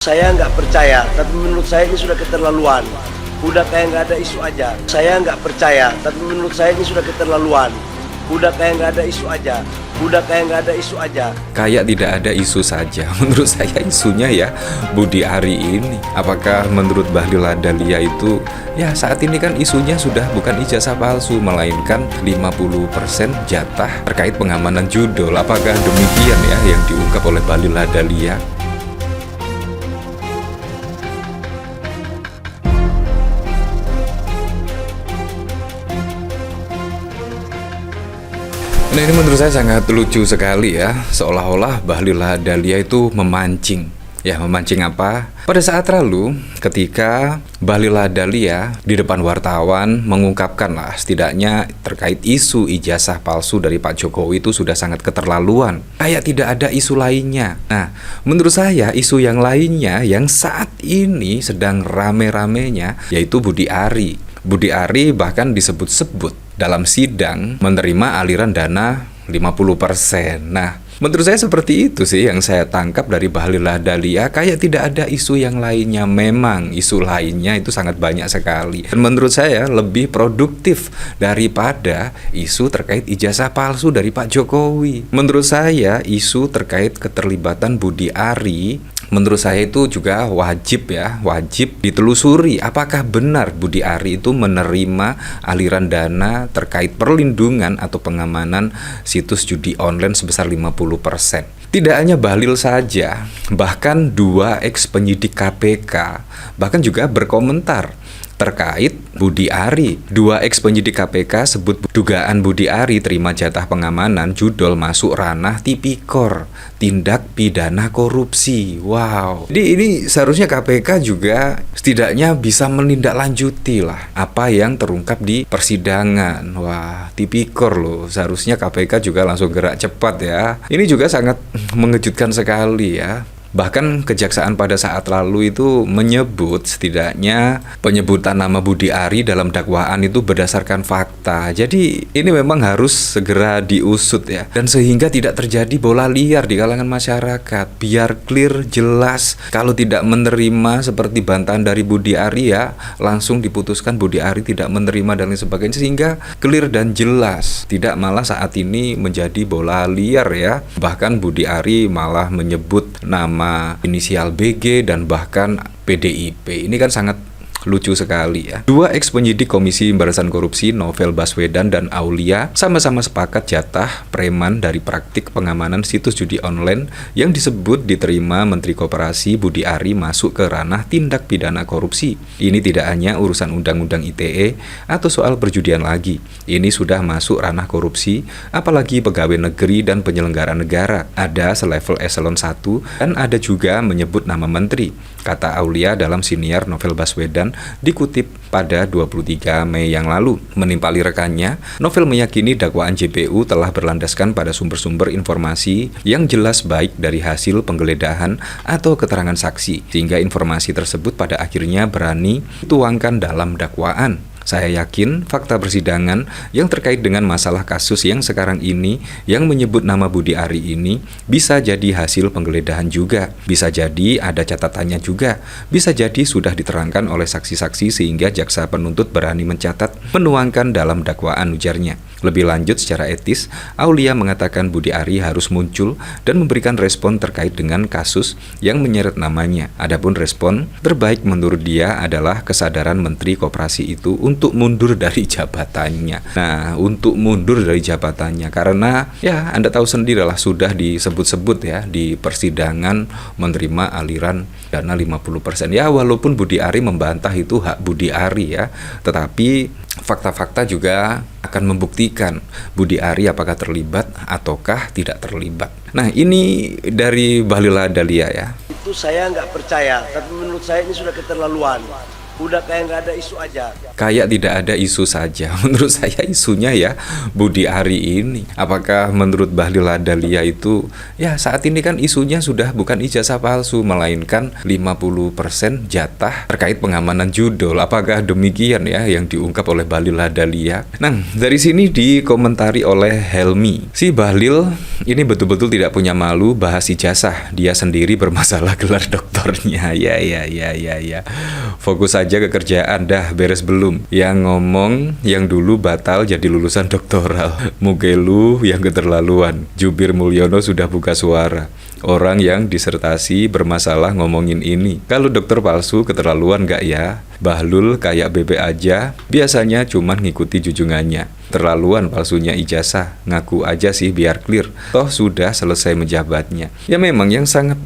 Saya nggak percaya, tapi menurut saya ini sudah keterlaluan. Udah kayak nggak ada isu aja. Saya nggak percaya, tapi menurut saya ini sudah keterlaluan. Udah kayak nggak ada isu aja. Udah kayak nggak ada isu aja. Kayak tidak ada isu saja. Menurut saya isunya ya Budi Ari ini. Apakah menurut Bahlil Lahadalia itu ya saat ini kan isunya sudah bukan ijazah palsu, melainkan 50% jatah terkait pengamanan judul. Apakah demikian ya yang diungkap oleh Bahlil Lahadalia? Nah, ini menurut saya sangat lucu sekali ya. Seolah-olah Bahlil Lahadalia itu memancing. Ya, memancing apa? Pada saat lalu, ketika Bahlil Lahadalia di depan wartawan mengungkapkan lah setidaknya terkait isu ijazah palsu dari Pak Jokowi itu sudah sangat keterlaluan. Kayak tidak ada isu lainnya. Nah, menurut saya isu yang lainnya yang saat ini sedang rame-ramenya yaitu Budi Ari. Budi Ari bahkan disebut-sebut dalam sidang menerima aliran dana 50%. Nah, menurut saya seperti itu sih yang saya tangkap dari Bahlil Lahadalia. Kayak tidak ada isu yang lainnya. Memang isu lainnya itu sangat banyak sekali. Dan menurut saya lebih produktif daripada isu terkait ijazah palsu dari Pak Jokowi. Menurut saya isu terkait keterlibatan Budi Ari, menurut saya itu juga wajib ditelusuri. Apakah benar Budi Ari itu menerima aliran dana terkait perlindungan atau pengamanan situs judi online sebesar 50%. Tidak hanya Bahlil saja, bahkan dua ex penyidik KPK bahkan juga berkomentar terkait Budi Ari. Dua ex penyidik KPK sebut dugaan Budi Ari terima jatah pengamanan judul masuk ranah tipikor, tindak pidana korupsi. Wow. Jadi ini seharusnya KPK juga setidaknya bisa menindaklanjuti lah apa yang terungkap di persidangan. Wah, tipikor loh. Seharusnya KPK juga langsung gerak cepat ya. Ini juga sangat mengejutkan sekali ya. Bahkan kejaksaan pada saat lalu itu menyebut setidaknya penyebutan nama Budi Ari dalam dakwaan itu berdasarkan fakta. Jadi ini memang harus segera diusut ya. Dan sehingga tidak terjadi bola liar di kalangan masyarakat. Biar clear, jelas. Kalau tidak menerima seperti bantahan dari Budi Ari ya langsung diputuskan Budi Ari tidak menerima dan lain sebagainya. Sehingga clear dan jelas. Tidak malah saat ini menjadi bola liar ya. Bahkan Budi Ari malah menyebut nama inisial BG dan bahkan PDIP. Ini kan sangat lucu sekali ya. Dua ex penyidik Komisi Pemberantasan Korupsi, Novel Baswedan dan Aulia, sama-sama sepakat jatah preman dari praktik pengamanan situs judi online yang disebut diterima Menteri Koperasi Budi Ari masuk ke ranah tindak pidana korupsi. Ini tidak hanya urusan undang-undang ITE atau soal perjudian lagi. Ini sudah masuk ranah korupsi, apalagi pegawai negeri dan penyelenggara negara. Ada selevel eselon 1 dan ada juga menyebut nama menteri, kata Aulia dalam siniar Novel Baswedan dikutip pada 23 Mei yang lalu. Menimpali rekannya, Novel meyakini dakwaan JPU telah berlandaskan pada sumber-sumber informasi yang jelas baik dari hasil penggeledahan atau keterangan saksi, sehingga informasi tersebut pada akhirnya berani dituangkan dalam dakwaan. Saya yakin fakta persidangan yang terkait dengan masalah kasus yang sekarang ini yang menyebut nama Budi Ari ini bisa jadi hasil penggeledahan juga, bisa jadi ada catatannya juga, bisa jadi sudah diterangkan oleh saksi-saksi sehingga jaksa penuntut berani mencatat, menuangkan dalam dakwaan, ujarnya. Lebih lanjut secara etis, Aulia mengatakan Budi Ari harus muncul dan memberikan respon terkait dengan kasus yang menyeret namanya. Adapun respon terbaik menurut dia adalah kesadaran Menteri Koperasi itu untuk mundur dari jabatannya. Nah, untuk mundur dari jabatannya karena ya Anda tahu sendirilah sudah disebut-sebut ya di persidangan menerima aliran dana 50%. Ya walaupun Budi Ari membantah itu hak Budi Ari ya, tetapi fakta-fakta juga akan membuktikan Budi Ari apakah terlibat ataukah tidak terlibat. Nah, ini dari Bahlil Lahadalia ya. Itu saya nggak percaya, tapi menurut saya ini sudah keterlaluan. Udah kayak nggak ada isu aja. Kayak tidak ada isu saja. Menurut saya isunya ya Budi Ari ini. Apakah menurut Bahlil Lahadalia itu, ya saat ini kan isunya sudah bukan ijazah palsu, melainkan 50% jatah terkait pengamanan judul. Apakah demikian ya yang diungkap oleh Bahlil Lahadalia? Nah, dari sini dikomentari oleh Helmi. Si Bahlil ini betul-betul tidak punya malu bahas ijazah. Dia sendiri bermasalah gelar doktornya. Ya. Fokus aja ke kerjaan, dah beres belum? Yang ngomong yang dulu batal jadi lulusan doktoral. Mugelu yang keterlaluan. Jubir Mulyono sudah buka suara. Orang yang disertasi bermasalah ngomongin ini. Kalau dokter palsu keterlaluan gak ya? Bahlul kayak bebek aja, biasanya cuman ngikuti junjungannya. Terlaluan palsunya ijazah, ngaku aja sih biar clear. Toh sudah selesai menjabatnya. Ya memang yang sangat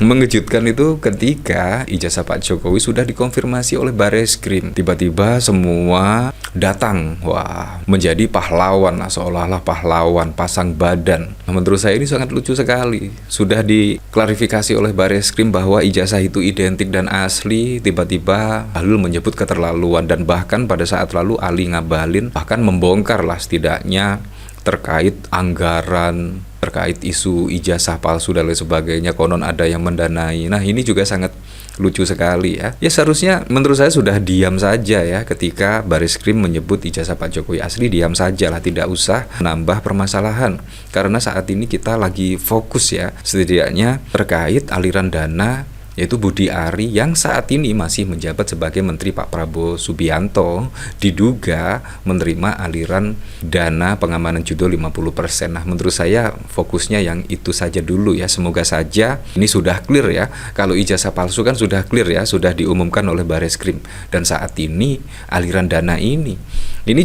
mengejutkan itu ketika ijazah Pak Jokowi sudah dikonfirmasi oleh Bareskrim. Tiba-tiba semua datang, wah, menjadi pahlawan, seolah-olah pahlawan, pasang badan. Menurut saya ini sangat lucu sekali. Sudah diklarifikasi oleh Bareskrim bahwa ijazah itu identik dan asli, tiba-tiba Bahlul menyebut keterlaluan, dan bahkan pada saat lalu Ali Ngabalin bahkan membongkar lah setidaknya terkait anggaran, terkait isu ijazah palsu dan lain sebagainya, konon ada yang mendanai. Nah, ini juga sangat lucu sekali ya. Ya seharusnya menurut saya sudah diam saja ya ketika Bareskrim menyebut ijazah Pak Jokowi asli, diam saja lah, tidak usah nambah permasalahan. Karena saat ini kita lagi fokus ya setidaknya terkait aliran dana, yaitu Budi Ari yang saat ini masih menjabat sebagai Menteri Pak Prabowo Subianto diduga menerima aliran dana pengamanan judul 50%. Nah, menurut saya fokusnya yang itu saja dulu ya. Semoga saja ini sudah clear ya. Kalau ijazah palsu kan sudah clear ya, sudah diumumkan oleh Bareskrim. Dan saat ini aliran dana ini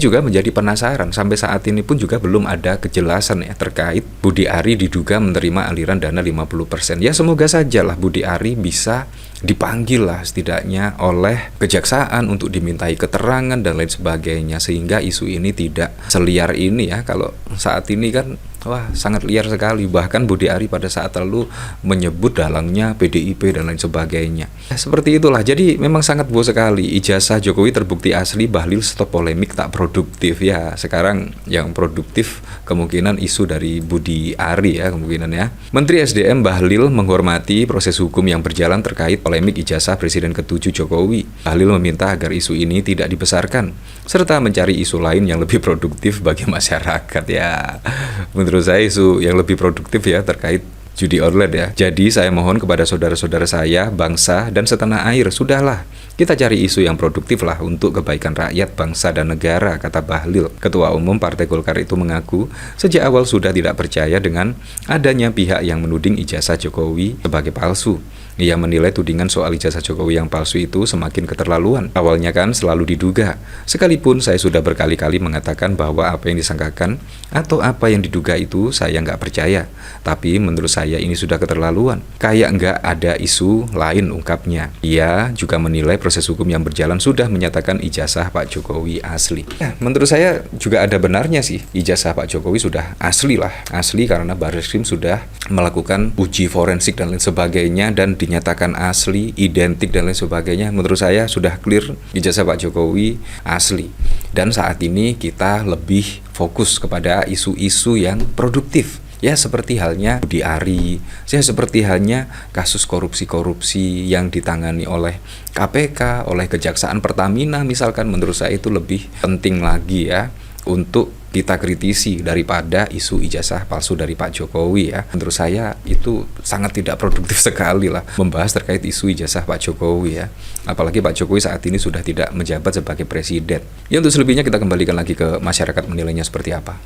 juga menjadi penasaran. Sampai saat ini pun juga belum ada kejelasan ya terkait Budi Ari diduga menerima aliran dana 50%. Ya semoga sajalah Budi Ari bisa dipanggil lah setidaknya oleh kejaksaan untuk dimintai keterangan dan lain sebagainya, sehingga isu ini tidak seliar ini ya. Kalau saat ini kan wah sangat liar sekali. Bahkan Budi Ari pada saat lalu menyebut dalangnya PDIP dan lain sebagainya. Seperti itulah. Jadi memang sangat bos sekali. Ijazah Jokowi terbukti asli, Bahlil stop polemik tak produktif ya. Sekarang yang produktif kemungkinan isu dari Budi Ari ya kemungkinan ya. Menteri SDM Bahlil menghormati proses hukum yang berjalan terkait polemik ijazah Presiden ke-7 Jokowi. Bahlil meminta agar isu ini tidak dibesarkan serta mencari isu lain yang lebih produktif bagi masyarakat ya. Menurut saya isu yang lebih produktif ya terkait judi online ya. Jadi saya mohon kepada saudara-saudara saya, bangsa dan setanah air, sudahlah kita cari isu yang produktif lah untuk kebaikan rakyat, bangsa dan negara, kata Bahlil. Ketua Umum Partai Golkar itu mengaku sejak awal sudah tidak percaya dengan adanya pihak yang menuding ijazah Jokowi sebagai palsu. Ia menilai tudingan soal ijazah Jokowi yang palsu itu semakin keterlaluan. Awalnya kan selalu diduga. Sekalipun saya sudah berkali-kali mengatakan bahwa apa yang disangkakan atau apa yang diduga itu saya nggak percaya. Tapi menurut saya ini sudah keterlaluan. Kayak nggak ada isu lain, ungkapnya. Ia juga menilai proses hukum yang berjalan sudah menyatakan ijazah Pak Jokowi asli. Ya, menurut saya juga ada benarnya sih. Ijazah Pak Jokowi sudah asli lah. Asli karena Bareskrim sudah melakukan uji forensik dan lain sebagainya dan dinyatakan asli, identik dan lain sebagainya. Menurut saya sudah clear ijazah Pak Jokowi asli. Dan saat ini kita lebih fokus kepada isu-isu yang produktif. Ya seperti halnya Budi Ari, ya seperti halnya kasus korupsi-korupsi yang ditangani oleh KPK, oleh Kejaksaan Pertamina misalkan. Menurut saya itu lebih penting lagi ya untuk kita kritisi daripada isu ijazah palsu dari Pak Jokowi ya. Menurut saya itu sangat tidak produktif sekali lah membahas terkait isu ijazah Pak Jokowi ya. Apalagi Pak Jokowi saat ini sudah tidak menjabat sebagai presiden. Ya untuk selebihnya kita kembalikan lagi ke masyarakat menilainya seperti apa.